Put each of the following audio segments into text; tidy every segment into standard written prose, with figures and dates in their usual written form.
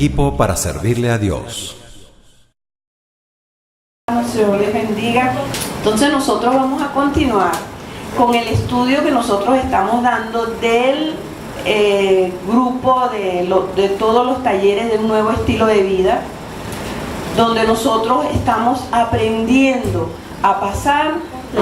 equipo para servirle a Dios. Señor les bendiga. Entonces nosotros vamos a continuar con el estudio que nosotros estamos dando del grupo de todos los talleres de un nuevo estilo de vida, donde nosotros estamos aprendiendo a pasar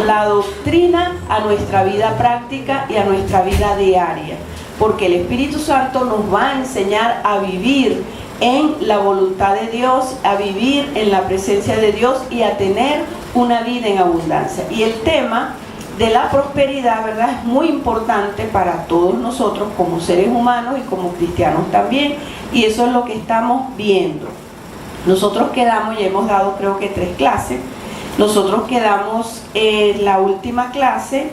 la doctrina a nuestra vida práctica y a nuestra vida diaria, porque el Espíritu Santo nos va a enseñar a vivir en la voluntad de Dios, a vivir en la presencia de Dios y a tener una vida en abundancia. Y el tema de la prosperidad, ¿verdad?, es muy importante para todos nosotros como seres humanos y como cristianos también, y eso es lo que estamos viendo. Nosotros quedamos, ya hemos dado creo que 3 clases, nosotros quedamos en la última clase,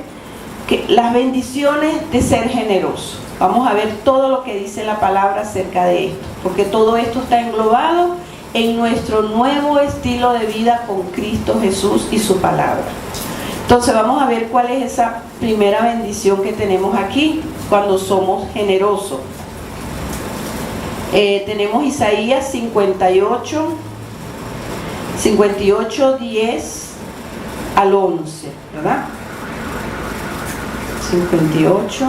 que las bendiciones de ser generoso. Vamos a ver todo lo que dice la palabra acerca de esto, porque todo esto está englobado en nuestro nuevo estilo de vida con Cristo Jesús y su palabra. Entonces vamos a ver cuál es esa primera bendición que tenemos aquí cuando somos generosos. Tenemos Isaías 58, 10 al 11, ¿verdad? 58,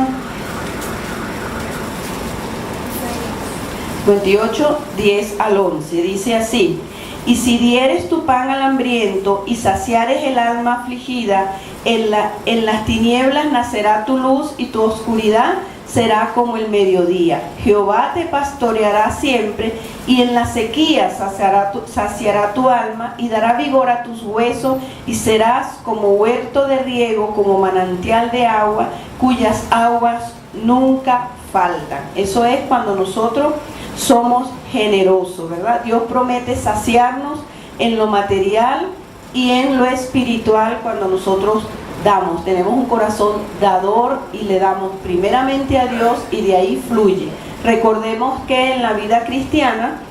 10 al 11, dice así: y si dieres tu pan al hambriento y saciares el alma afligida, en las tinieblas nacerá tu luz y tu oscuridad será como el mediodía. Jehová te pastoreará siempre y en la sequía saciará tu alma y dará vigor a tus huesos, y serás como huerto de riego, como manantial de agua, cuyas aguas nunca faltan. Eso es cuando nosotros somos generosos, ¿verdad? Dios promete saciarnos en lo material y en lo espiritual cuando nosotros damos. Tenemos un corazón dador y le damos primeramente a Dios y de ahí fluye. Recordemos que en la vida cristiana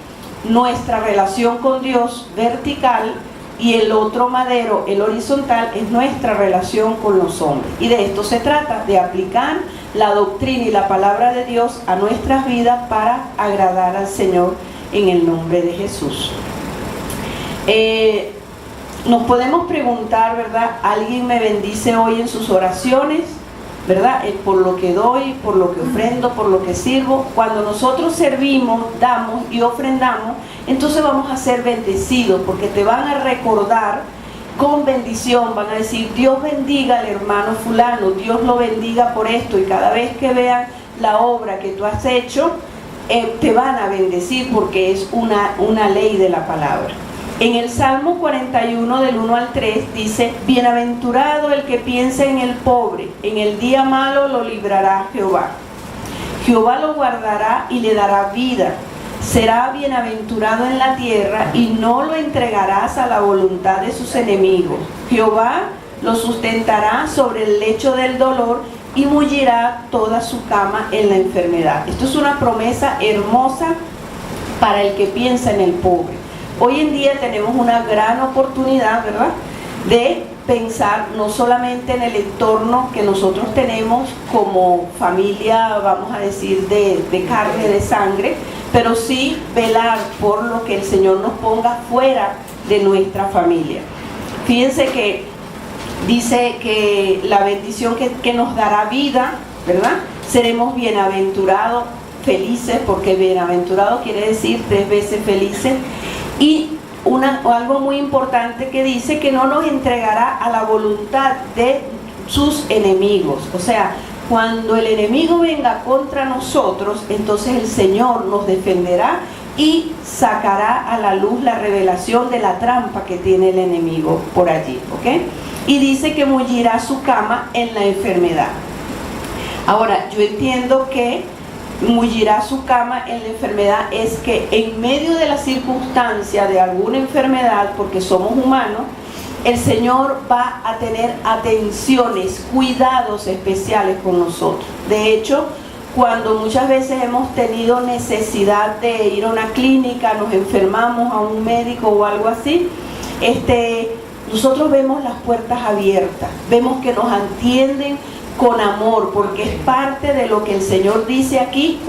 nuestra relación con Dios vertical y el otro madero, el horizontal, es nuestra relación con los hombres. Y de esto se trata, de aplicar la doctrina y la palabra de Dios a nuestras vidas para agradar al Señor en el nombre de Jesús. Nos podemos preguntar, ¿verdad? ¿Alguien me bendice hoy en sus oraciones? ¿Verdad? Por lo que doy, por lo que ofrendo, por lo que sirvo. Cuando nosotros servimos, damos y ofrendamos, entonces vamos a ser bendecidos, porque te van a recordar con bendición, van a decir: Dios bendiga al hermano fulano, Dios lo bendiga por esto, y cada vez que vean la obra que tú has hecho, te van a bendecir, porque es una ley de la palabra. En el Salmo 41 del 1 al 3 dice: bienaventurado el que piensa en el pobre, en el día malo lo librará Jehová. Jehová lo guardará y le dará vida. Será bienaventurado en la tierra y no lo entregarás a la voluntad de sus enemigos. Jehová lo sustentará sobre el lecho del dolor y mullirá toda su cama en la enfermedad. Esto es una promesa hermosa para el que piensa en el pobre. Hoy en día tenemos una gran oportunidad, ¿verdad?, de pensar no solamente en el entorno que nosotros tenemos como familia, vamos a decir, de carne, de sangre, pero sí velar por lo que el Señor nos ponga fuera de nuestra familia. Fíjense que dice que la bendición que nos dará vida, ¿verdad?, seremos bienaventurados, felices, porque bienaventurado quiere decir 3 veces felices. Y algo muy importante que dice que no nos entregará a la voluntad de sus enemigos. O sea, cuando el enemigo venga contra nosotros, entonces el Señor nos defenderá y sacará a la luz la revelación de la trampa que tiene el enemigo por allí, ¿ok? Y dice que mullirá su cama en la enfermedad. Ahora, yo entiendo que mullirá su cama en la enfermedad es que en medio de la circunstancia de alguna enfermedad, porque somos humanos, el Señor va a tener atenciones, cuidados especiales con nosotros. De hecho, cuando muchas veces hemos tenido necesidad de ir a una clínica, nos enfermamos, a un médico o algo así, nosotros vemos las puertas abiertas, vemos que nos atienden con amor, porque es parte de lo que el Señor dice aquí,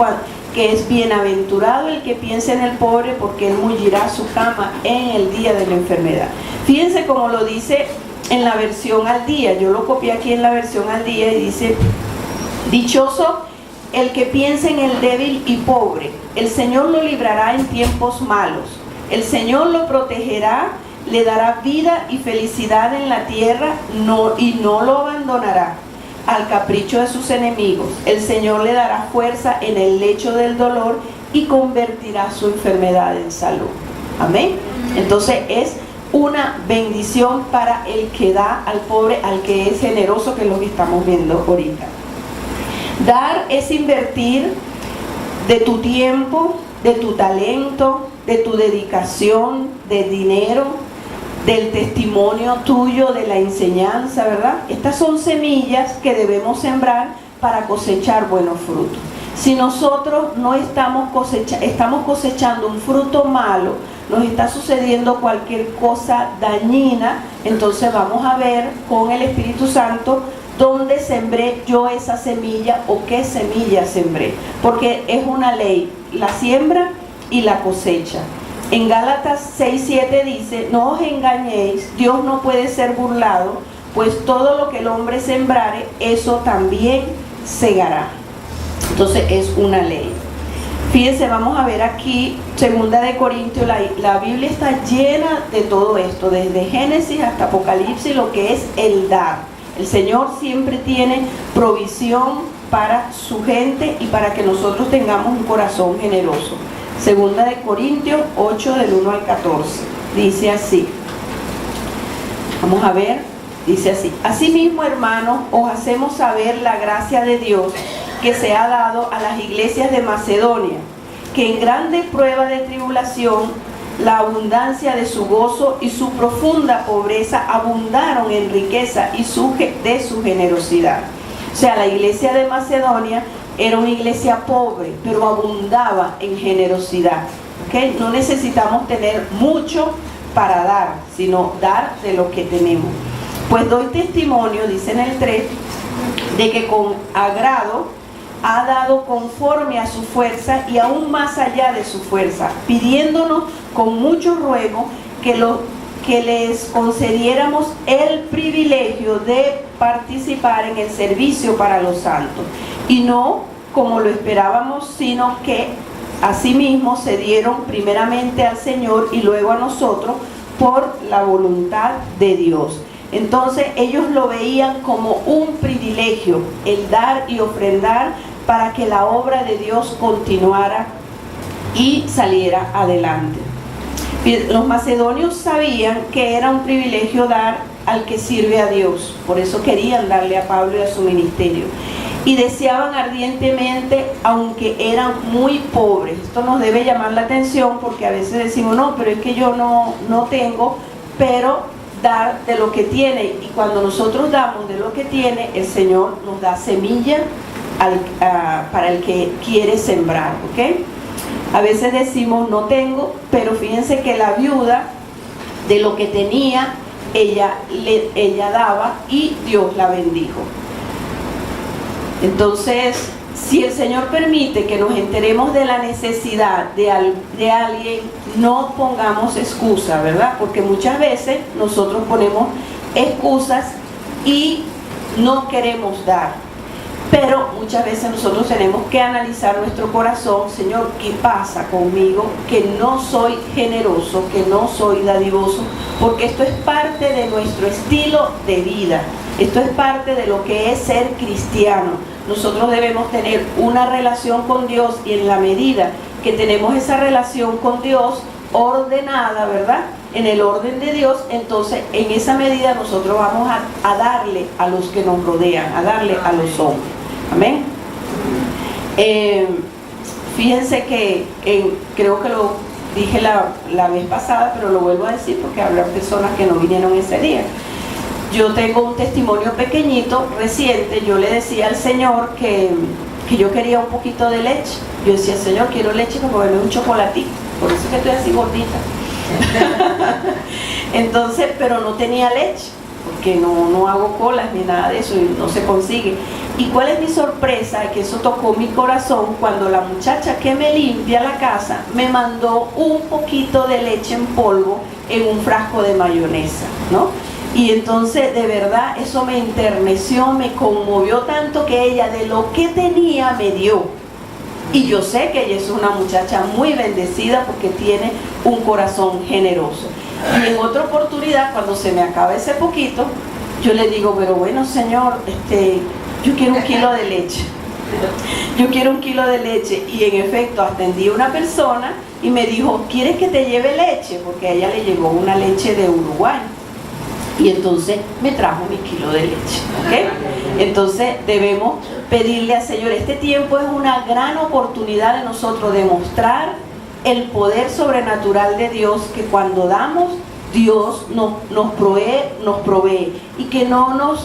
que es bienaventurado el que piensa en el pobre, porque él mullirá su cama en el día de la enfermedad. Fíjense cómo lo dice en la versión al día. Yo lo copié aquí en la versión al día y dice: dichoso el que piensa en el débil y pobre, el Señor lo librará en tiempos malos, el Señor lo protegerá, le dará vida y felicidad en la tierra, y no lo abandonará al capricho de sus enemigos. El Señor le dará fuerza en el lecho del dolor y convertirá su enfermedad en salud. Amén. Entonces es una bendición para el que da al pobre, al que es generoso, que es lo que estamos viendo ahorita. Dar es invertir de tu tiempo, de tu talento, de tu dedicación, de dinero, del testimonio tuyo, de la enseñanza, ¿verdad? Estas son semillas que debemos sembrar para cosechar buenos frutos. Si nosotros no estamos cosechando un fruto malo, nos está sucediendo cualquier cosa dañina, entonces vamos a ver con el Espíritu Santo dónde sembré yo esa semilla o qué semilla sembré, porque es una ley, la siembra y la cosecha. En Gálatas 6:7 dice: no os engañéis, Dios no puede ser burlado, pues todo lo que el hombre sembrare, eso también segará. Entonces es una ley. Fíjense, vamos a ver aquí 2 de Corintios, la Biblia está llena de todo esto, desde Génesis hasta Apocalipsis, lo que es el dar. El Señor siempre tiene provisión para su gente y para que nosotros tengamos un corazón generoso. 2 de Corintios 8 del 1 al 14, dice así, vamos a ver, dice así: asimismo, hermanos, os hacemos saber la gracia de Dios que se ha dado a las iglesias de Macedonia, que en grande prueba de tribulación, la abundancia de su gozo y su profunda pobreza abundaron en riqueza y de su generosidad. O sea, la iglesia de Macedonia era una iglesia pobre, pero abundaba en generosidad. ¿Okay? No necesitamos tener mucho para dar, sino dar de lo que tenemos. Pues doy testimonio, dice en el 3, de que con agrado ha dado conforme a su fuerza y aún más allá de su fuerza, pidiéndonos con mucho ruego que les concediéramos el privilegio de participar en el servicio para los santos, y no como lo esperábamos, sino que asimismo se dieron primeramente al Señor y luego a nosotros por la voluntad de Dios. Entonces ellos lo veían como un privilegio, el dar y ofrendar para que la obra de Dios continuara y saliera adelante. Los macedonios sabían que era un privilegio dar al que sirve a Dios, por eso querían darle a Pablo y a su ministerio, y deseaban ardientemente, aunque eran muy pobres. Esto nos debe llamar la atención, porque a veces decimos: no, pero es que yo no tengo, pero dar de lo que tiene, y cuando nosotros damos de lo que tiene, el Señor nos da semilla para el que quiere sembrar, ¿ok? A veces decimos: no tengo, pero fíjense que la viuda, de lo que tenía, ella daba y Dios la bendijo. Entonces, si el Señor permite que nos enteremos de la necesidad de alguien, no pongamos excusa, ¿verdad? Porque muchas veces nosotros ponemos excusas y no queremos dar. Pero muchas veces nosotros tenemos que analizar nuestro corazón: Señor, ¿qué pasa conmigo? Que no soy generoso, que no soy dadivoso, porque esto es parte de nuestro estilo de vida. Esto es parte de lo que es ser cristiano. Nosotros debemos tener una relación con Dios, y en la medida que tenemos esa relación con Dios ordenada, ¿verdad?, en el orden de Dios, entonces en esa medida nosotros vamos a darle a los que nos rodean, a darle a los hombres. Amén. Fíjense que creo que lo dije la vez pasada, pero lo vuelvo a decir porque habrá personas que no vinieron ese día. Yo tengo un testimonio pequeñito, reciente. Yo le decía al Señor que yo quería un poquito de leche. Yo decía: Señor, quiero leche para comerme un chocolatito, por eso es que estoy así gordita. Entonces, pero no tenía leche, porque no hago colas ni nada de eso, y no se consigue. Y cuál es mi sorpresa, que eso tocó mi corazón cuando la muchacha que me limpia la casa me mandó un poquito de leche en polvo en un frasco de mayonesa, ¿no? Y entonces de verdad eso me enterneció, me conmovió tanto que ella de lo que tenía me dio. Y yo sé que ella es una muchacha muy bendecida porque tiene un corazón generoso. Y en otra oportunidad, cuando se me acaba ese poquito, yo le digo, pero bueno, Señor, yo quiero 1 kilo de leche. Yo quiero 1 kilo de leche. Y en efecto atendí a una persona y me dijo, ¿quieres que te lleve leche? Porque a ella le llegó una leche de Uruguay. Y entonces me trajo mi kilo de leche, ¿ok? Entonces debemos pedirle al Señor, este tiempo es una gran oportunidad de nosotros demostrar el poder sobrenatural de Dios, que cuando damos, Dios nos provee, y que no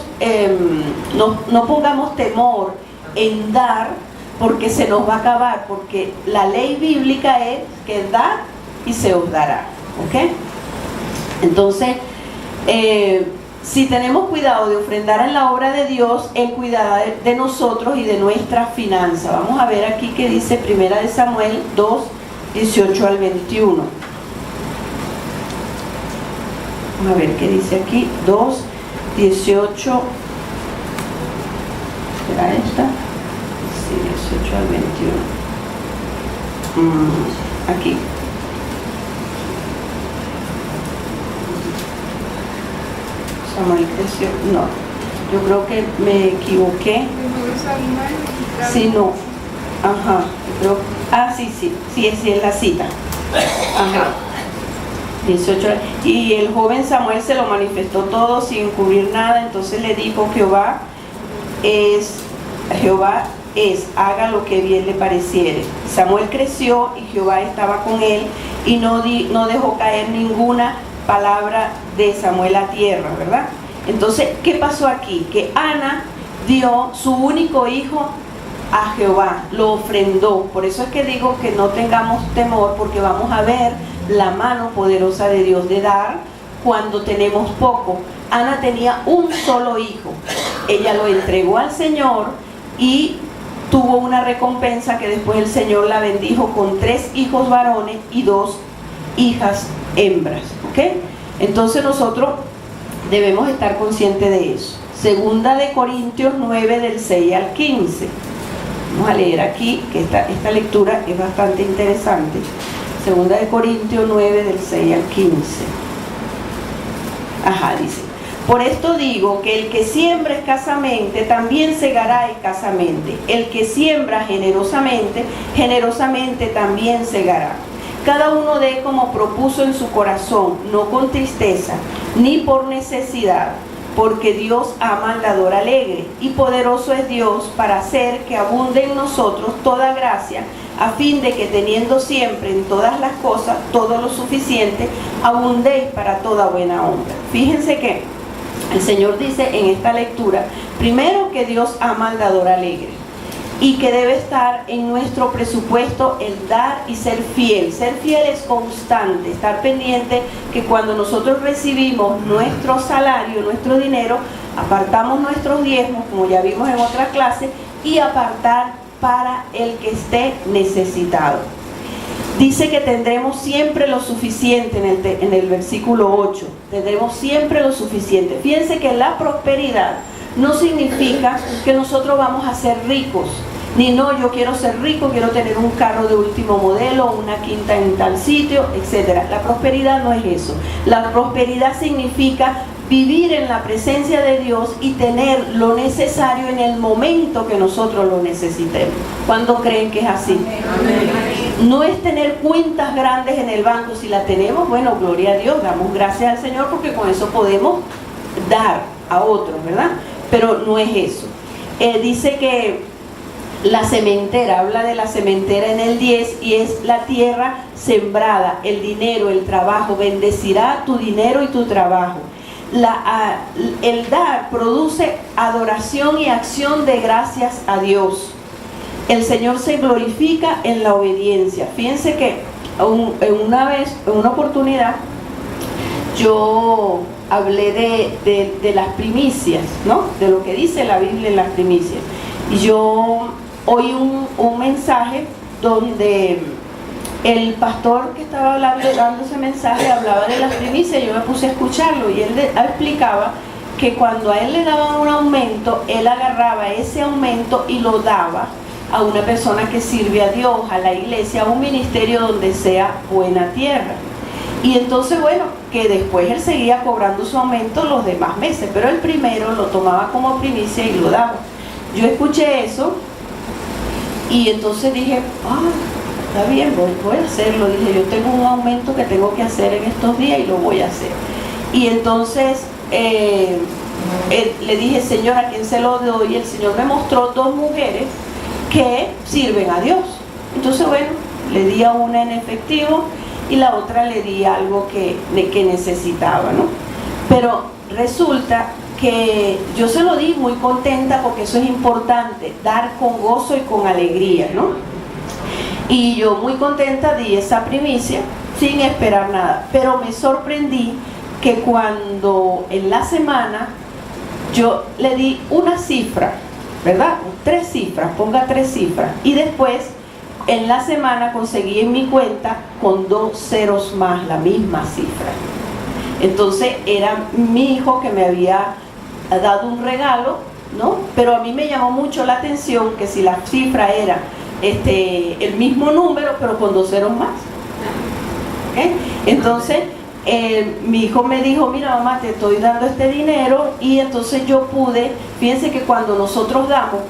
pongamos temor en dar, porque se nos va a acabar, porque la ley bíblica es que da y se os dará, ¿ok? Entonces, si tenemos cuidado de ofrendar en la obra de Dios, Él cuidará de nosotros y de nuestra finanza. Vamos a ver aquí que dice 1 Samuel 2, 18 al 21. Vamos a ver qué dice aquí, 2, 18. ¿Será esta? Sí, 18 al 21. Aquí. Samuel creció, no, yo creo que me equivoqué. Sí, no, ajá, creo, sí, es la cita. Ajá, 18. Y el joven Samuel se lo manifestó todo sin encubrir nada. Entonces le dijo, Jehová es, haga lo que bien le pareciere. Samuel creció y Jehová estaba con él, y no dejó caer ninguna palabra de Samuel a tierra, ¿verdad? Entonces, ¿qué pasó aquí? Que Ana dio su único hijo a Jehová, lo ofrendó. Por eso es que digo que no tengamos temor, porque vamos a ver la mano poderosa de Dios de dar cuando tenemos poco. Ana tenía un solo hijo, ella lo entregó al Señor y tuvo una recompensa, que después el Señor la bendijo con 3 hijos varones y 2 hijas hembras, ¿ok? Entonces nosotros debemos estar conscientes de eso. Segunda de Corintios 9, del 6 al 15. Vamos a leer aquí, que esta lectura es bastante interesante. Segunda de Corintios 9, del 6 al 15. Ajá, dice: por esto digo que el que siembra escasamente también segará escasamente. El que siembra generosamente, generosamente también segará. Cada uno dé como propuso en su corazón, no con tristeza, ni por necesidad, porque Dios ama al dador alegre, y poderoso es Dios para hacer que abunde en nosotros toda gracia, a fin de que teniendo siempre en todas las cosas todo lo suficiente, abundéis para toda buena obra. Fíjense que el Señor dice en esta lectura, primero, que Dios ama al dador alegre, y que debe estar en nuestro presupuesto el dar y ser fiel. Ser fiel es constante, estar pendiente que cuando nosotros recibimos nuestro salario, nuestro dinero, apartamos nuestros diezmos, como ya vimos en otra clase, y apartar para el que esté necesitado. Dice que tendremos siempre lo suficiente en el versículo 8. Tendremos siempre lo suficiente. Fíjense que la prosperidad no significa que nosotros vamos a ser ricos, ni no, yo quiero ser rico, quiero tener un carro de último modelo, una quinta en tal sitio, etc. La prosperidad no es eso. La prosperidad significa vivir en la presencia de Dios y tener lo necesario en el momento que nosotros lo necesitemos. ¿Cuándo creen que es así? Amén. No es tener cuentas grandes en el banco. Si la tenemos, bueno, gloria a Dios, damos gracias al Señor, porque con eso podemos dar a otros, ¿verdad? Pero no es eso. Dice que la sementera, habla de la sementera en el 10, y es la tierra sembrada, el dinero, el trabajo. Bendecirá tu dinero y tu trabajo. El dar produce adoración y acción de gracias a Dios. El Señor se glorifica en la obediencia. Fíjense que en una oportunidad, yo hablé de las primicias, ¿no? De lo que dice la Biblia en las primicias. Y yo oí un mensaje donde el pastor que estaba dando ese mensaje hablaba de las primicias. Yo me puse a escucharlo y él explicaba que cuando a él le daban un aumento, él agarraba ese aumento y lo daba a una persona que sirve a Dios, a la iglesia, a un ministerio donde sea buena tierra. Y entonces, bueno, que después él seguía cobrando su aumento los demás meses, pero el primero lo tomaba como primicia y lo daba. Yo escuché eso y entonces dije, está bien, voy a hacerlo. Dije, yo tengo un aumento que tengo que hacer en estos días y lo voy a hacer. Y entonces le dije, Señor, ¿a quién se lo doy? Y el Señor me mostró 2 mujeres que sirven a Dios. Entonces, bueno, le di a una en efectivo y la otra le di algo que necesitaba, ¿no? Pero resulta que yo se lo di muy contenta, porque eso es importante, dar con gozo y con alegría, ¿no? Y yo muy contenta di esa primicia sin esperar nada, pero me sorprendí que cuando en la semana yo le di una cifra, ¿verdad? 3 cifras, ponga 3 cifras, y después en la semana conseguí en mi cuenta con 2 ceros más la misma cifra. Entonces era mi hijo que me había dado un regalo, ¿no? Pero a mí me llamó mucho la atención que si la cifra era el mismo número, pero con 2 ceros más. ¿Okay? Entonces mi hijo me dijo, mira mamá, te estoy dando este dinero. Y entonces yo pude, fíjense que cuando nosotros damos,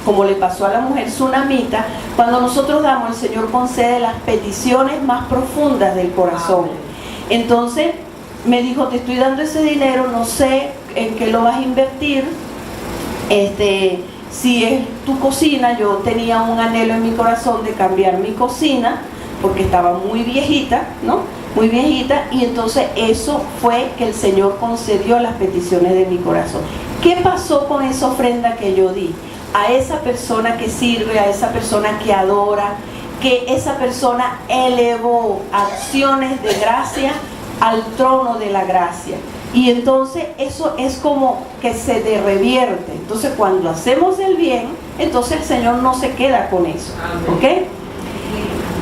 como le pasó a la mujer tsunamita, cuando nosotros damos, el Señor concede las peticiones más profundas del corazón. Entonces me dijo, te estoy dando ese dinero, no sé en qué lo vas a invertir, si es tu cocina. Yo tenía un anhelo en mi corazón de cambiar mi cocina porque estaba muy viejita, ¿no? Muy viejita, y entonces eso fue que el Señor concedió las peticiones de mi corazón. ¿Qué pasó con esa ofrenda que yo di? A esa persona que sirve, a esa persona que adora, que esa persona elevó acciones de gracia al trono de la gracia. Y entonces eso es como que se revierte. Entonces cuando hacemos el bien, entonces el Señor no se queda con eso, ¿ok?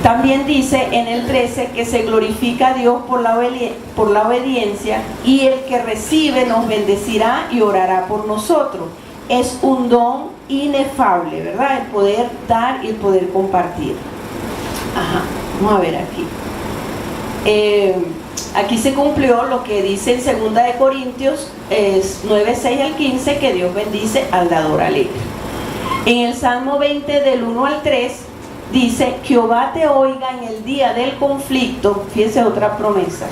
También dice en el 13 que se glorifica a Dios por la obediencia, y el que recibe nos bendecirá y orará por nosotros. Es un don inefable, ¿verdad? El poder dar y el poder compartir. Vamos a ver aquí. Aquí se cumplió lo que dice en 2 de Corintios 9, 6 al 15, que Dios bendice al dador alegre. En el Salmo 20 del 1 al 3 dice, Jehová te oiga en el día del conflicto. Fíjense otra promesa.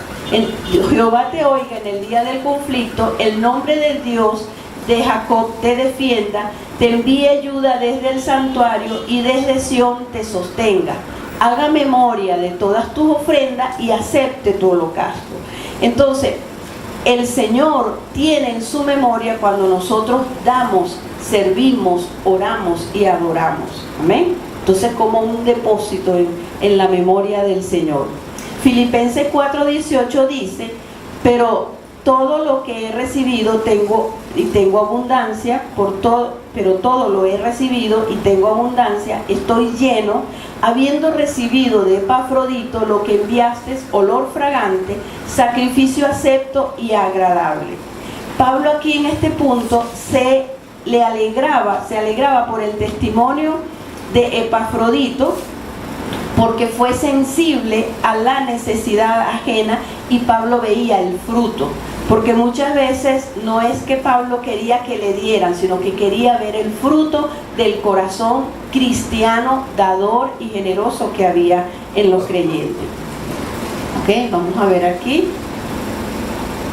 Jehová te oiga en el día del conflicto, el nombre del Dios de Jacob te defienda, te envíe ayuda desde el santuario y desde Sión te sostenga. Haga memoria de todas tus ofrendas y acepte tu holocausto. Entonces, el Señor tiene en su memoria cuando nosotros damos, servimos, oramos y adoramos. Amén. Entonces, como un depósito en la memoria del Señor. Filipenses 4:18 dice, pero todo lo que he recibido tengo abundancia, pero todo lo he recibido y tengo abundancia, estoy lleno, habiendo recibido de Epafrodito lo que enviaste, olor fragante, sacrificio acepto y agradable. Pablo aquí en este punto se alegraba por el testimonio de Epafrodito, porque fue sensible a la necesidad ajena, y Pablo veía el fruto. Porque muchas veces no es que Pablo quería que le dieran, sino que quería ver el fruto del corazón cristiano, dador y generoso que había en los creyentes. Ok, vamos a ver aquí.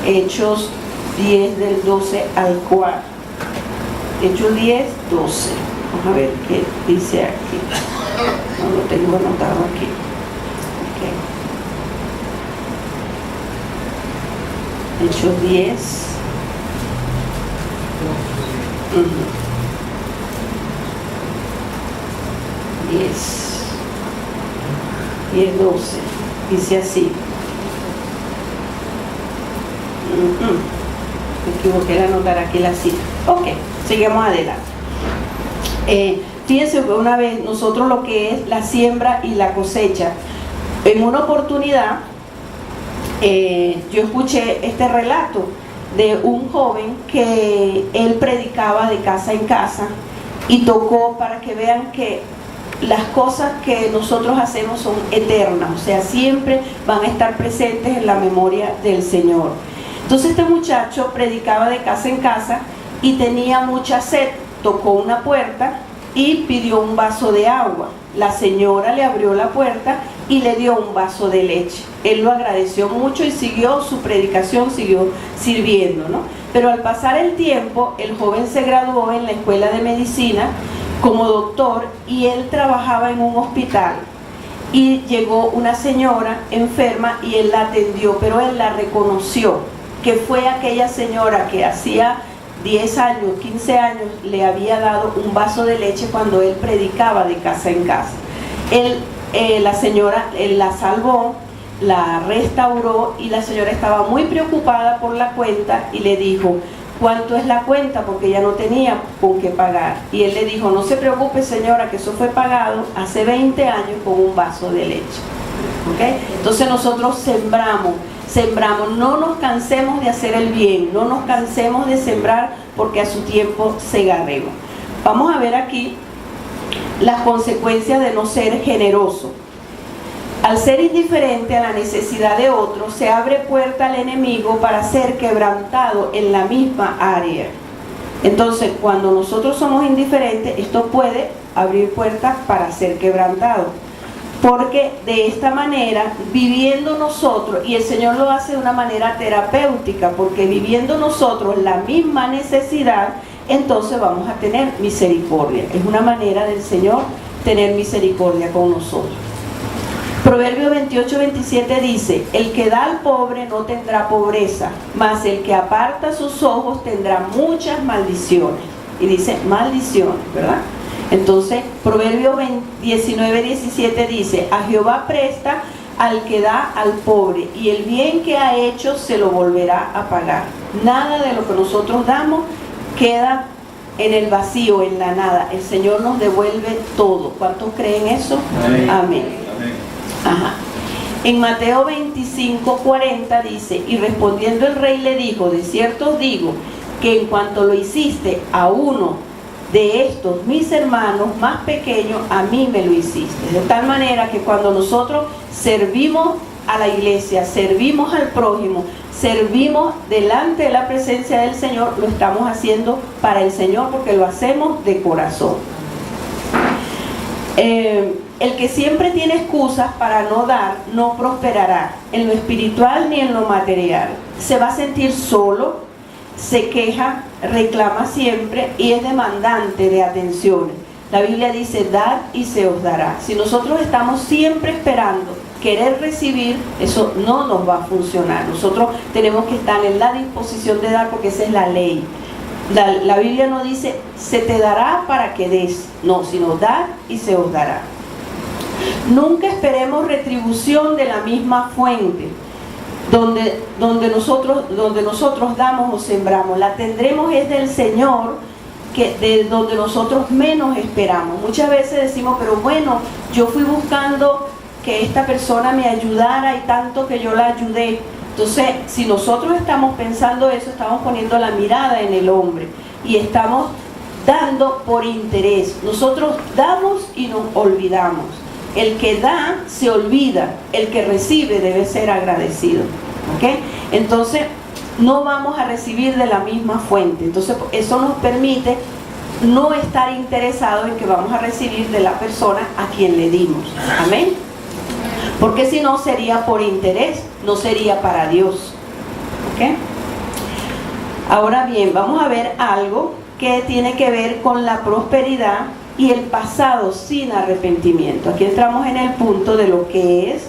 Hechos 10 del 12 al 4. Hechos 10, 12. Vamos a ver qué dice aquí. No lo tengo anotado aquí. Hechos 10. 10, 12. Dice así. Me equivoqué de anotar aquí la cita. Ok, sigamos adelante. Fíjense que una vez nosotros lo que es la siembra y la cosecha, en una oportunidad yo escuché este relato de un joven que él predicaba de casa en casa y tocó para que vean que las cosas que nosotros hacemos son eternas, o sea, siempre van a estar presentes en la memoria del Señor. Entonces este muchacho predicaba de casa en casa y tenía mucha sed, tocó una puerta y pidió un vaso de agua. La señora le abrió la puerta y le dio un vaso de leche. Él lo agradeció mucho y siguió su predicación, siguió sirviendo, ¿no? Pero al pasar el tiempo, el joven se graduó en la escuela de medicina como doctor y él trabajaba en un hospital. Y llegó una señora enferma y él la atendió, pero él la reconoció, que fue aquella señora que hacía 10 años, 15 años le había dado un vaso de leche cuando él predicaba de casa en casa. La señora la salvó, la restauró y la señora estaba muy preocupada por la cuenta y le dijo: ¿cuánto es la cuenta? Porque ella no tenía con qué pagar. Y él le dijo: no se preocupe, señora, que eso fue pagado hace 20 años con un vaso de leche. ¿Okay? Entonces nosotros sembramos, no nos cansemos de hacer el bien, no nos cansemos de sembrar, porque a su tiempo segaremos. Vamos a ver aquí las consecuencias de no ser generoso. Al ser indiferente a la necesidad de otro, se abre puerta al enemigo para ser quebrantado en la misma área. Entonces, cuando nosotros somos indiferentes, esto puede abrir puertas para ser quebrantado. Porque de esta manera, viviendo nosotros, y el Señor lo hace de una manera terapéutica, porque viviendo nosotros la misma necesidad, entonces vamos a tener misericordia. Es una manera del Señor tener misericordia con nosotros. Proverbio 28:27 dice: el que da al pobre no tendrá pobreza, mas el que aparta sus ojos tendrá muchas maldiciones. Y dice maldiciones, ¿verdad? Entonces, Proverbio 19:17 dice: a Jehová presta al que da al pobre, y el bien que ha hecho se lo volverá a pagar. Nada de lo que nosotros damos queda en el vacío, en la nada. El Señor nos devuelve todo. ¿Cuántos creen eso? Amén. Amén. Ajá. En Mateo 25:40 dice: y respondiendo el rey le dijo: de cierto os digo que en cuanto lo hiciste a uno de estos mis hermanos más pequeños, a mí me lo hiciste. De tal manera que cuando nosotros servimos a la iglesia, servimos al prójimo, servimos delante de la presencia del Señor, lo estamos haciendo para el Señor, porque lo hacemos de corazón. El que siempre tiene excusas para no dar, no prosperará en lo espiritual ni en lo material. Se va a sentir solo, se queja, reclama siempre y es demandante de atenciones. La Biblia dice: dad y se os dará. Si nosotros estamos siempre esperando querer recibir, eso no nos va a funcionar. Nosotros tenemos que estar en la disposición de dar, porque esa es la ley. La Biblia no dice se te dará para que des, no, sino dad y se os dará. Nunca esperemos retribución de la misma fuente. Donde nosotros damos o sembramos, la tendremos es del Señor, de donde nosotros menos esperamos. Muchas veces decimos: pero bueno, yo fui buscando que esta persona me ayudara y tanto que yo la ayudé. Entonces, si nosotros estamos pensando eso, estamos poniendo la mirada en el hombre y estamos dando por interés. Nosotros damos y nos olvidamos. El que da se olvida, el que recibe debe ser agradecido. ¿Okay? Entonces, no vamos a recibir de la misma fuente. Entonces, eso nos permite no estar interesado en que vamos a recibir de la persona a quien le dimos. Amén. Porque si no, sería por interés, no sería para Dios. ¿Okay? Ahora bien, vamos a ver algo que tiene que ver con la prosperidad y el pasado sin arrepentimiento. Aquí entramos en el punto de lo que es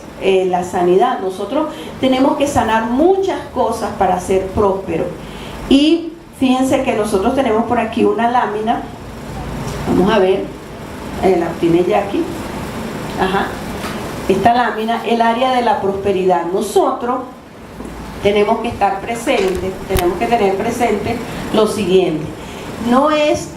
la sanidad. Nosotros tenemos que sanar muchas cosas para ser prósperos. Y fíjense que nosotros tenemos por aquí una lámina. Vamos a ver, la tiene Jackie. Ajá. Esta lámina, el área de la prosperidad. Nosotros tenemos que estar presentes, tenemos que tener presente lo siguiente. no es,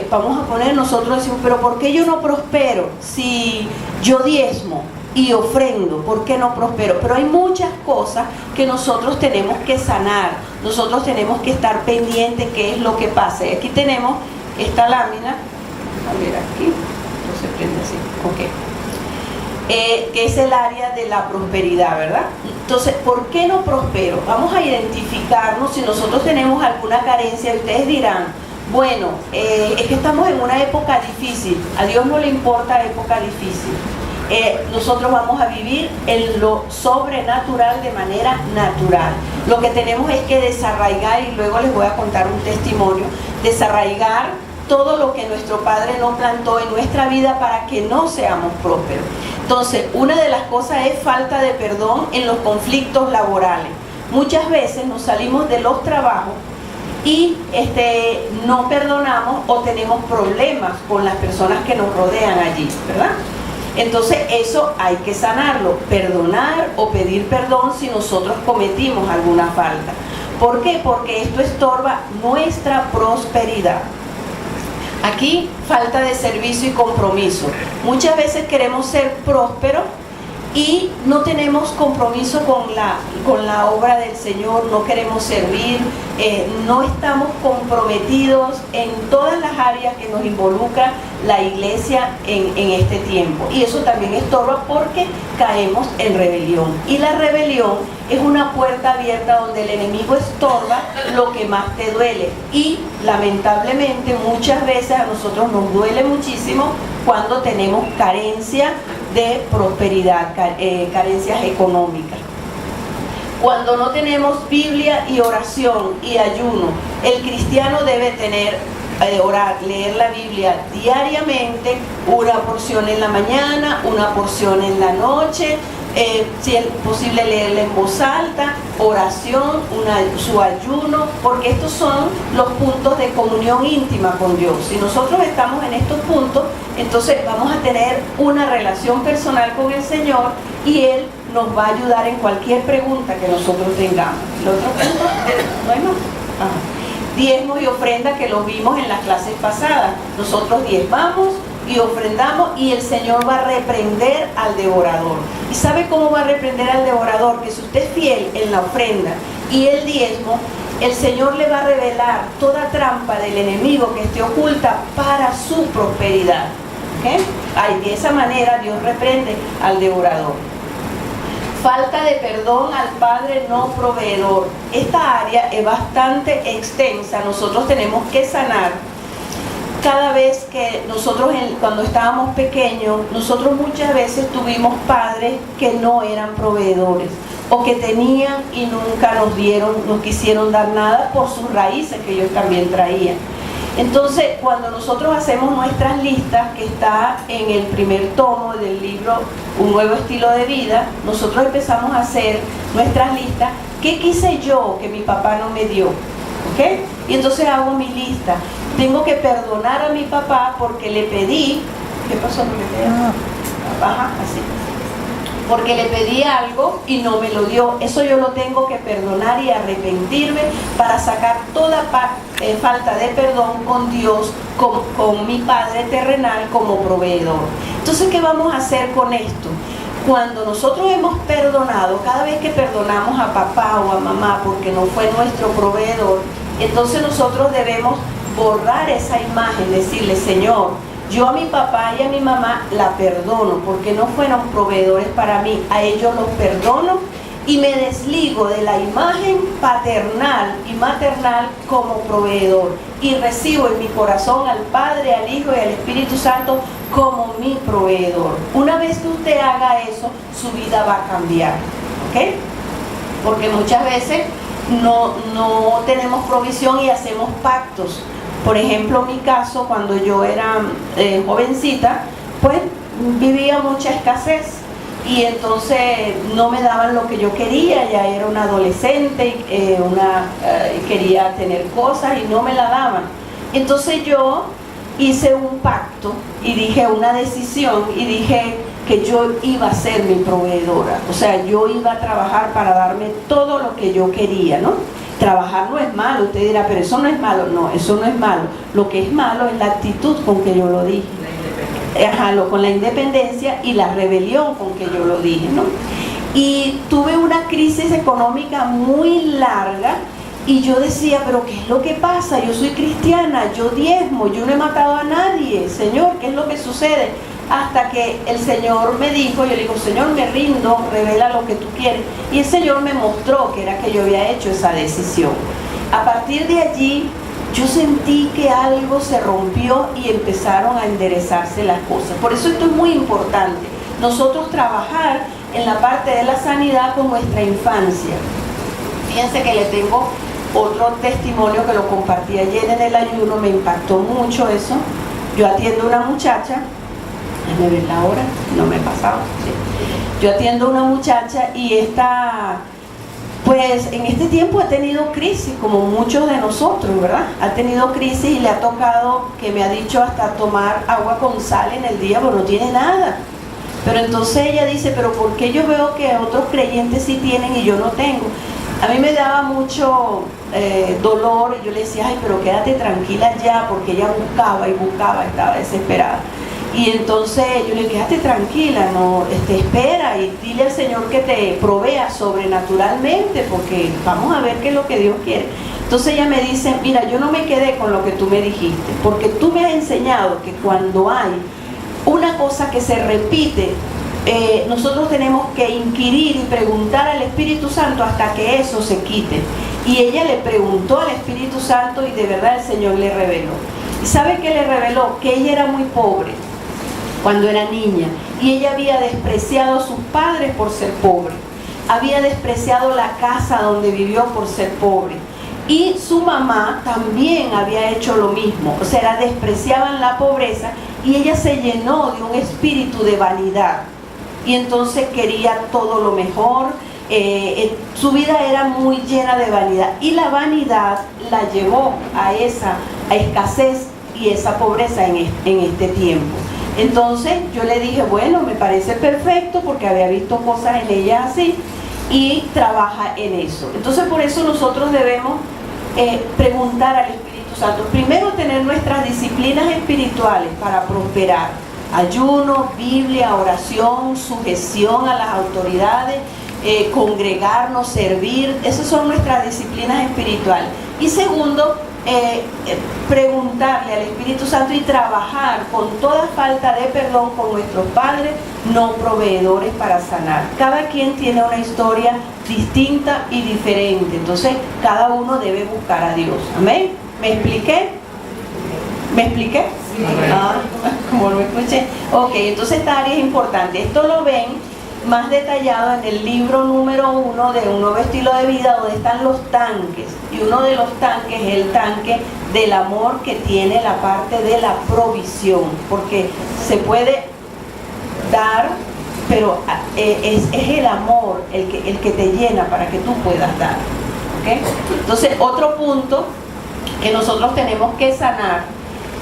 vamos a poner nosotros decimos, pero ¿por qué yo no prospero si yo diezmo y ofrendo? ¿Por qué no prospero? Pero hay muchas cosas que nosotros tenemos que sanar, nosotros tenemos que estar pendientes qué es lo que pasa. Y aquí tenemos esta lámina, a ver aquí, no se prende así, ok. Que es el área de la prosperidad, ¿verdad? Entonces, ¿por qué no prospero? Vamos a identificarnos si nosotros tenemos alguna carencia. Ustedes dirán, bueno, es que estamos en una época difícil, a Dios no le importa época difícil. Nosotros vamos a vivir en lo sobrenatural de manera natural. Lo que tenemos es que desarraigar, y luego les voy a contar un testimonio, desarraigar todo lo que nuestro Padre no plantó en nuestra vida para que no seamos prósperos. Entonces, una de las cosas es falta de perdón en los conflictos laborales. Muchas veces nos salimos de los trabajos y no perdonamos o tenemos problemas con las personas que nos rodean allí, ¿verdad? Entonces eso hay que sanarlo, perdonar o pedir perdón si nosotros cometimos alguna falta. ¿Por qué? Porque esto estorba nuestra prosperidad. Aquí, falta de servicio y compromiso. Muchas veces queremos ser prósperos y no tenemos compromiso con la obra del Señor, no queremos servir, no estamos comprometidos en todas las áreas que nos involucra la iglesia en este tiempo. Y eso también estorba porque caemos en rebelión. Y la rebelión es una puerta abierta donde el enemigo estorba lo que más te duele. Y lamentablemente muchas veces a nosotros nos duele muchísimo cuando tenemos carencia de prosperidad, carencias económicas. Cuando no tenemos Biblia y oración y ayuno, el cristiano debe orar, leer la Biblia diariamente, una porción en la mañana, una porción en la noche, si es posible leerla en voz alta, oración, su ayuno, porque estos son los puntos de comunión íntima con Dios. Si nosotros estamos en estos puntos, entonces vamos a tener una relación personal con el Señor y Él nos va a ayudar en cualquier pregunta que nosotros tengamos. ¿El otro punto? ¿No hay más? Ajá. Diezmos y ofrenda, que lo vimos en las clases pasadas. Nosotros diezmamos y ofrendamos y el Señor va a reprender al devorador. ¿Y sabe cómo va a reprender al devorador? Que si usted es fiel en la ofrenda y el diezmo, el Señor le va a revelar toda trampa del enemigo que esté oculta para su prosperidad. ¿Okay? De esa manera Dios reprende al devorador. Falta de perdón al padre no proveedor. Esta área es bastante extensa, nosotros tenemos que sanar. Cada vez que nosotros, cuando estábamos pequeños, nosotros muchas veces tuvimos padres que no eran proveedores o que tenían y nunca nos quisieron dar nada por sus raíces que ellos también traían. Entonces, cuando nosotros hacemos nuestras listas, que está en el primer tomo del libro Un Nuevo Estilo de Vida, nosotros empezamos a hacer nuestras listas. ¿Qué quise yo que mi papá no me dio? ¿Okay? Y entonces hago mi lista. Tengo que perdonar a mi papá porque le pedí. ¿Qué pasó? Ajá, así. Porque le pedí algo y no me lo dio. Eso yo lo tengo que perdonar y arrepentirme para sacar toda falta de perdón con Dios, con mi Padre terrenal como proveedor. Entonces, ¿qué vamos a hacer con esto? Cuando nosotros hemos perdonado, cada vez que perdonamos a papá o a mamá porque no fue nuestro proveedor, entonces nosotros debemos borrar esa imagen, decirle, Señor, yo a mi papá y a mi mamá la perdono porque no fueron proveedores para mí, a ellos los perdono y me desligo de la imagen paternal y maternal como proveedor y recibo en mi corazón al Padre, al Hijo y al Espíritu Santo como mi proveedor. Una vez que usted haga eso, su vida va a cambiar, ¿ok? Porque muchas veces no tenemos provisión y hacemos pactos. Por ejemplo, en mi caso, cuando yo era jovencita, pues vivía mucha escasez y entonces no me daban lo que yo quería. Ya era una adolescente, quería tener cosas y no me la daban. Entonces yo hice un pacto y dije una decisión y dije que yo iba a ser mi proveedora. O sea, yo iba a trabajar para darme todo lo que yo quería, ¿no? Trabajar no es malo. Usted dirá, pero eso no es malo. No, eso no es malo. Lo que es malo es la actitud con que yo lo dije. Con la independencia y la rebelión con que yo lo dije, ¿no? Y tuve una crisis económica muy larga y yo decía, pero ¿qué es lo que pasa? Yo soy cristiana, yo diezmo, yo no he matado a nadie, Señor, ¿qué es lo que sucede? Hasta que el Señor me dijo, yo le digo, Señor, me rindo, revela lo que tú quieres. Y el Señor me mostró que era que yo había hecho esa decisión. A partir de allí, yo sentí que algo se rompió y empezaron a enderezarse las cosas. Por eso esto es muy importante. Nosotros trabajar en la parte de la sanidad con nuestra infancia. Fíjense que le tengo otro testimonio que lo compartí ayer en el ayuno, me impactó mucho eso. Yo atiendo a una muchacha, déjame ver la hora, no me he pasado, sí. Yo atiendo a una muchacha y esta, pues en este tiempo ha tenido crisis, como muchos de nosotros, ¿verdad? Ha tenido crisis y le ha tocado, que me ha dicho hasta tomar agua con sal en el día, pero no tiene nada. Pero entonces ella dice, pero ¿por qué yo veo que otros creyentes sí tienen y yo no tengo? A mí me daba mucho dolor, y yo le decía, ay, pero quédate tranquila ya, porque ella buscaba y buscaba, estaba desesperada. Y entonces yo le dije, quédate tranquila, no, espera y dile al Señor que te provea sobrenaturalmente, porque vamos a ver qué es lo que Dios quiere. Entonces ella me dice, mira, yo no me quedé con lo que tú me dijiste, porque tú me has enseñado que cuando hay una cosa que se repite, nosotros tenemos que inquirir y preguntar al Espíritu Santo hasta que eso se quite. Y ella le preguntó al Espíritu Santo y de verdad el Señor le reveló. ¿Y sabe qué le reveló? Que ella era muy pobre cuando era niña y ella había despreciado a sus padres por ser pobre, había despreciado la casa donde vivió por ser pobre, y su mamá también había hecho lo mismo, o sea, despreciaban la pobreza y ella se llenó de un espíritu de vanidad y entonces quería todo lo mejor. Su vida era muy llena de vanidad y la vanidad la llevó a esa escasez y esa pobreza en este tiempo. Entonces yo le dije, bueno, me parece perfecto porque había visto cosas en ella así y trabaja en eso. Entonces por eso nosotros debemos preguntar al Espíritu Santo. Primero, tener nuestras disciplinas espirituales para prosperar. Ayuno, Biblia, oración, sujeción a las autoridades, congregarnos, servir. Esas son nuestras disciplinas espirituales. Y segundo, preguntarle al Espíritu Santo y trabajar con toda falta de perdón con nuestros padres no proveedores para sanar. Cada quien tiene una historia distinta y diferente, entonces cada uno debe buscar a Dios. ¿Amén? ¿Me expliqué? ¿Me expliqué? Sí. Como lo escuché. Ok, entonces esta área es importante. Esto lo ven más detallado en el libro número 1 de Un Nuevo Estilo de Vida, donde están los tanques, y uno de los tanques es el tanque del amor, que tiene la parte de la provisión, porque se puede dar, pero es el amor el que te llena para que tú puedas dar. ¿Okay? Entonces, otro punto que nosotros tenemos que sanar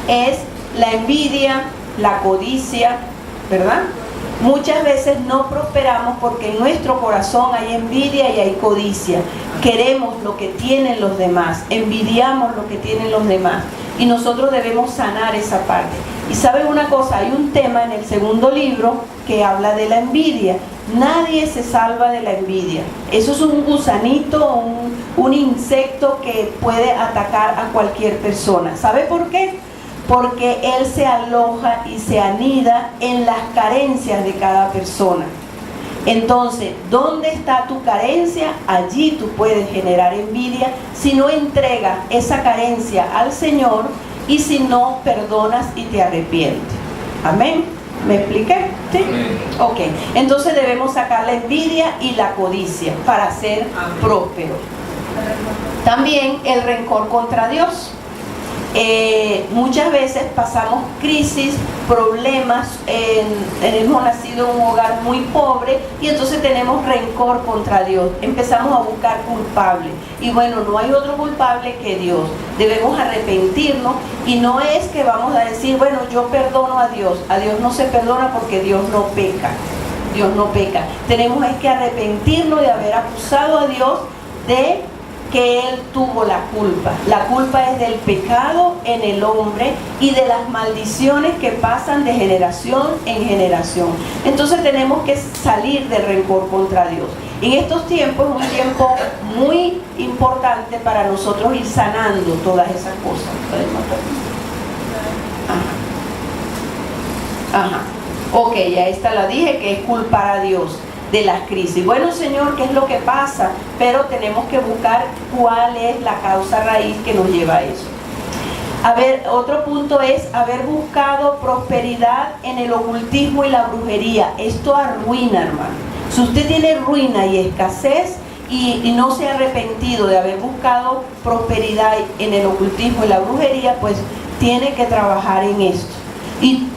es la envidia, la codicia, ¿verdad? Muchas veces no prosperamos porque en nuestro corazón hay envidia y hay codicia. Queremos lo que tienen los demás, envidiamos lo que tienen los demás y nosotros debemos sanar esa parte. Y ¿saben una cosa? Hay un tema en el segundo libro que habla de la envidia. Nadie se salva de la envidia. Eso es un gusanito, un insecto que puede atacar a cualquier persona. ¿Sabe por qué? Porque él se aloja y se anida en las carencias de cada persona. Entonces, ¿dónde está tu carencia? Allí tú puedes generar envidia si no entregas esa carencia al Señor y si no perdonas y te arrepientes. Amén. ¿Me expliqué? ¿Sí? Ok. Entonces debemos sacar la envidia y la codicia para ser prósperos. También el rencor contra Dios. Muchas veces pasamos crisis, problemas, hemos nacido en un hogar muy pobre y entonces tenemos rencor contra Dios, empezamos a buscar culpables y bueno, no hay otro culpable que Dios. Debemos arrepentirnos y no es que vamos a decir, bueno, yo perdono a Dios no se perdona porque Dios no peca, Dios no peca. Tenemos que arrepentirnos de haber acusado a Dios de que Él tuvo la culpa. La culpa es del pecado en el hombre y de las maldiciones que pasan de generación en generación. Entonces tenemos que salir del rencor contra Dios. En estos tiempos es un tiempo muy importante para nosotros ir sanando todas esas cosas. Ajá. Ok, ya esta la dije, que es culpar a Dios de las crisis. Bueno, Señor, ¿qué es lo que pasa? Pero tenemos que buscar cuál es la causa raíz que nos lleva a eso. A ver, otro punto es haber buscado prosperidad en el ocultismo y la brujería. Esto arruina, hermano. Si usted tiene ruina y escasez y no se ha arrepentido de haber buscado prosperidad en el ocultismo y la brujería, pues tiene que trabajar en esto. Y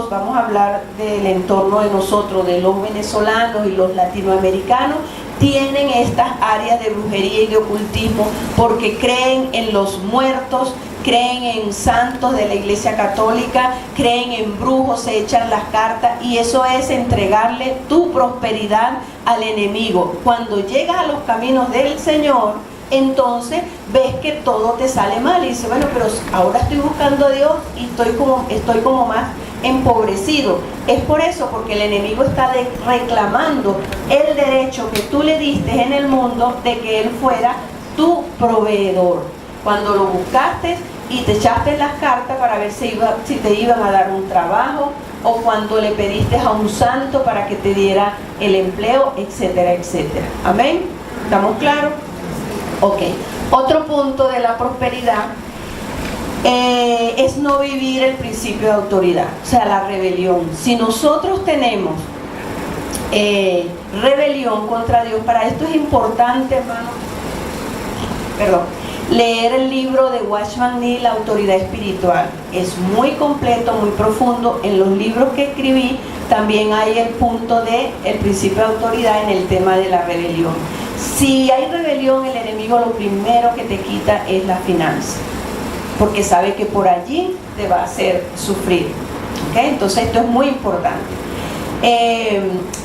vamos a hablar del entorno de nosotros, de los venezolanos y los latinoamericanos, tienen estas áreas de brujería y de ocultismo porque creen en los muertos, creen en santos de la Iglesia Católica, creen en brujos, se echan las cartas, y eso es entregarle tu prosperidad al enemigo. Cuando llegas a los caminos del Señor, entonces ves que todo te sale mal y dices, bueno, pero ahora estoy buscando a Dios y estoy como más empobrecido. Es por eso, porque el enemigo está reclamando el derecho que tú le diste en el mundo de que Él fuera tu proveedor. Cuando lo buscaste y te echaste las cartas para ver si te iban a dar un trabajo, o cuando le pediste a un santo para que te diera el empleo, etcétera, etcétera. ¿Amén? ¿Estamos claros? Ok. Otro punto de la prosperidad es no vivir el principio de autoridad, o sea, la rebelión. Si nosotros tenemos rebelión contra Dios, para esto es importante, hermano, leer el libro de Watchman Nee, La autoridad espiritual. Es muy completo, muy profundo. En los libros que escribí también hay el punto de el principio de autoridad en el tema de la rebelión. Si hay rebelión, el enemigo lo primero que te quita es la finanza, porque sabe que por allí te va a hacer sufrir. ¿Okay? Entonces esto es muy importante.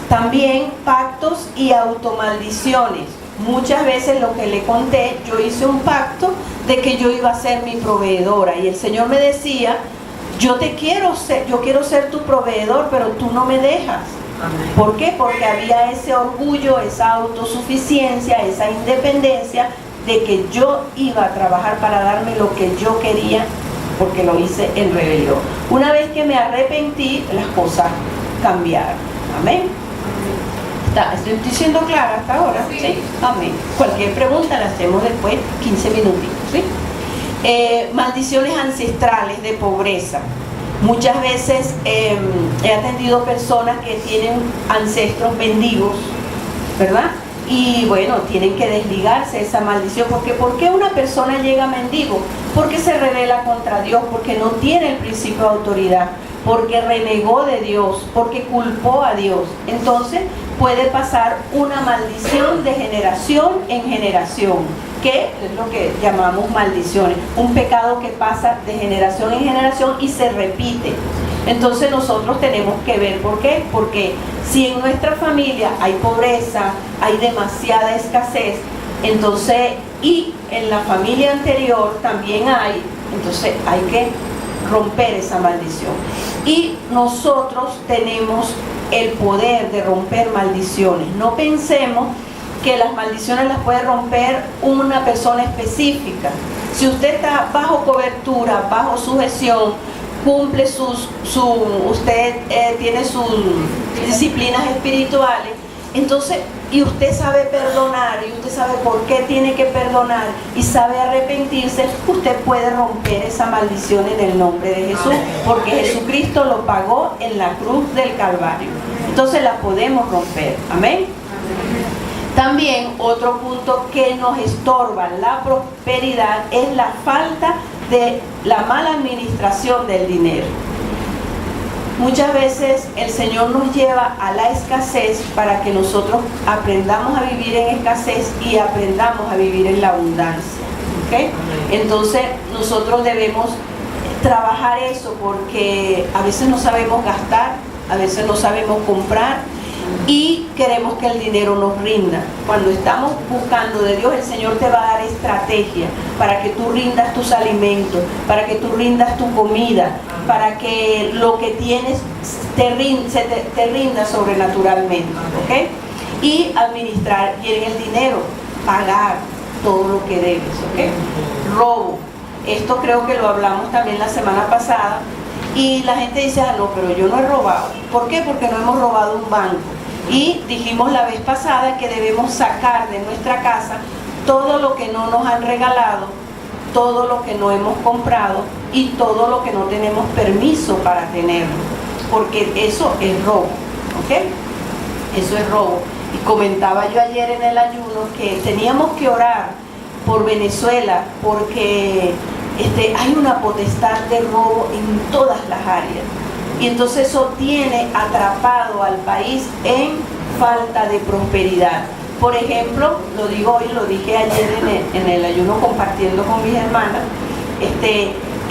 También pactos y automaldiciones. Muchas veces, lo que le conté, yo hice un pacto de que yo iba a ser mi proveedora, y el Señor me decía, yo quiero ser tu proveedor, pero tú no me dejas. Amén. ¿Por qué? Porque había ese orgullo, esa autosuficiencia, esa independencia de que yo iba a trabajar para darme lo que yo quería, porque lo hice en rebelión. Una vez que me arrepentí, las cosas cambiaron. Amén. ¿Estoy siendo clara hasta ahora? Sí. Amén. Cualquier pregunta la hacemos después, 15 minutitos. ¿Sí? Maldiciones ancestrales de pobreza. Muchas veces he atendido personas que tienen ancestros mendigos, ¿verdad? Y bueno, tienen que desligarse de esa maldición. Porque ¿por qué una persona llega mendigo? Porque se rebela contra Dios, porque no tiene el principio de autoridad, porque renegó de Dios, porque culpó a Dios. Entonces puede pasar una maldición de generación en generación, que es lo que llamamos maldiciones, un pecado que pasa de generación en generación y se repite. Entonces nosotros tenemos que ver por qué, porque si en nuestra familia hay pobreza, hay demasiada escasez, entonces, y en la familia anterior también hay, entonces hay que romper esa maldición. Y nosotros tenemos el poder de romper maldiciones. No pensemos que las maldiciones las puede romper una persona específica. Si usted está bajo cobertura, bajo sujeción, cumple usted tiene sus disciplinas espirituales, entonces, y usted sabe perdonar, y usted sabe por qué tiene que perdonar, y sabe arrepentirse, usted puede romper esa maldición en el nombre de Jesús, porque Jesucristo lo pagó en la cruz del Calvario. Entonces la podemos romper. Amén. También otro punto que nos estorba la prosperidad es la falta de la mala administración del dinero. Muchas veces el Señor nos lleva a la escasez para que nosotros aprendamos a vivir en escasez y aprendamos a vivir en la abundancia. ¿Okay? Entonces nosotros debemos trabajar eso, porque a veces no sabemos gastar, a veces no sabemos comprar, y queremos que el dinero nos rinda. Cuando estamos buscando de Dios, el Señor te va a dar estrategia para que tú rindas tus alimentos, para que tú rindas tu comida, para que lo que tienes te rinda sobrenaturalmente, ¿ok? Y administrar bien el dinero, pagar todo lo que debes, ¿ok? Robo. Esto creo que lo hablamos también la semana pasada y la gente dice, ah, no, pero yo no he robado. ¿Por qué? Porque no hemos robado un banco. Y dijimos la vez pasada que debemos sacar de nuestra casa todo lo que no nos han regalado, todo lo que no hemos comprado y todo lo que no tenemos permiso para tenerlo, porque eso es robo, ¿ok? Eso es robo. Y comentaba yo ayer en el ayuno que teníamos que orar por Venezuela porque hay una potestad de robo en todas las áreas. Y entonces eso tiene atrapado al país en falta de prosperidad. Por ejemplo, lo digo hoy, lo dije ayer en el ayuno compartiendo con mis hermanas,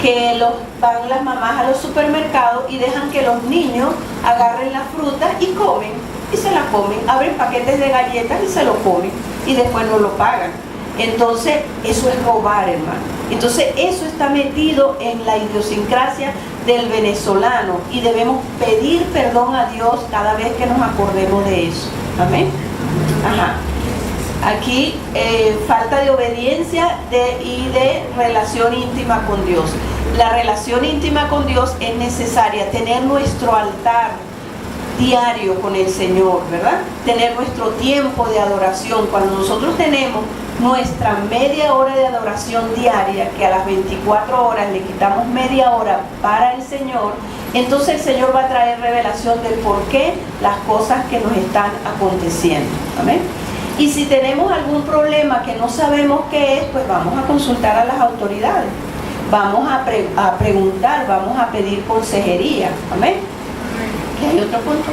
que van las mamás a los supermercados y dejan que los niños agarren las frutas y comen, y se las comen, abren paquetes de galletas y se lo comen, y después no lo pagan. Entonces, eso es robar, hermano. Entonces, eso está metido en la idiosincrasia del venezolano y debemos pedir perdón a Dios cada vez que nos acordemos de eso. Amén. Ajá. Aquí, falta de obediencia y de relación íntima con Dios. La relación íntima con Dios es necesaria, tener nuestro altar diario con el Señor, ¿verdad? Tener nuestro tiempo de adoración. Cuando nosotros tenemos nuestra media hora de adoración diaria, que a las 24 horas le quitamos media hora para el Señor, entonces el Señor va a traer revelación del por qué las cosas que nos están aconteciendo. Amén. Y si tenemos algún problema que no sabemos qué es, pues vamos a consultar a las autoridades, vamos a preguntar, vamos a pedir consejería. Amén. ¿Qué hay otro punto?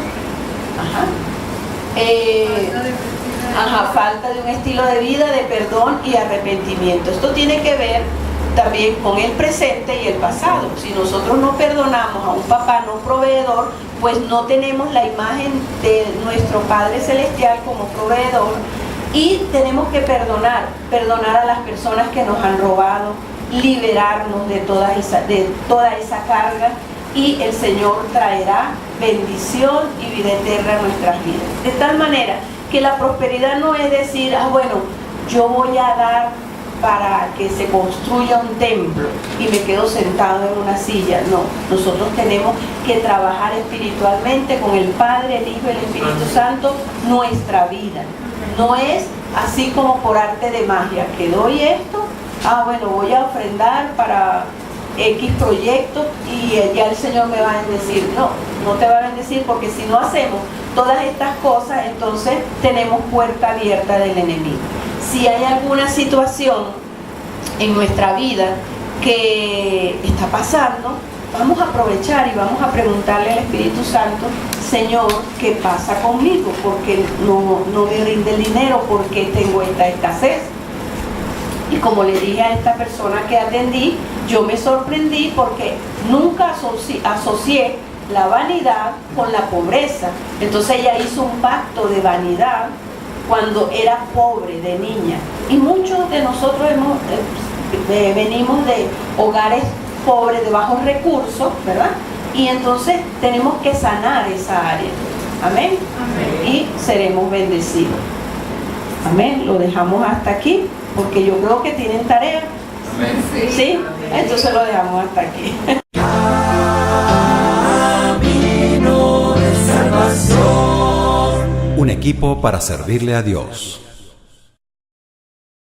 Falta de un estilo de vida de perdón y arrepentimiento. Esto tiene que ver también con el presente y el pasado. Si nosotros no perdonamos a un papá no proveedor, pues no tenemos la imagen de nuestro Padre Celestial como proveedor, y tenemos que perdonar a las personas que nos han robado, liberarnos de toda esa carga, y el Señor traerá bendición y vida eterna a nuestras vidas. De tal manera que la prosperidad no es decir, bueno, yo voy a dar para que se construya un templo y me quedo sentado en una silla. No, nosotros tenemos que trabajar espiritualmente con el Padre, el Hijo y el Espíritu Santo nuestra vida. No es así como por arte de magia, que doy esto, bueno, voy a ofrendar para X proyecto y ya el Señor me va a bendecir. No, no te va a bendecir, porque si no hacemos todas estas cosas, entonces tenemos puerta abierta del enemigo. Si hay alguna situación en nuestra vida que está pasando, vamos a aprovechar y vamos a preguntarle al Espíritu Santo, Señor, ¿qué pasa conmigo? ¿Por qué no me rinde el dinero? ¿Por qué tengo esta escasez? Y como le dije a esta persona que atendí, yo me sorprendí porque nunca asocié la vanidad con la pobreza. Entonces ella hizo un pacto de vanidad cuando era pobre de niña. Y muchos de nosotros venimos de hogares pobres, de bajos recursos, ¿verdad? Y entonces tenemos que sanar esa área. Amén. Amén. Y seremos bendecidos. Amén. Lo dejamos hasta aquí, porque yo creo que tienen tarea. Amén. ¿Sí? Entonces lo dejamos hasta aquí. Un equipo para servirle a Dios.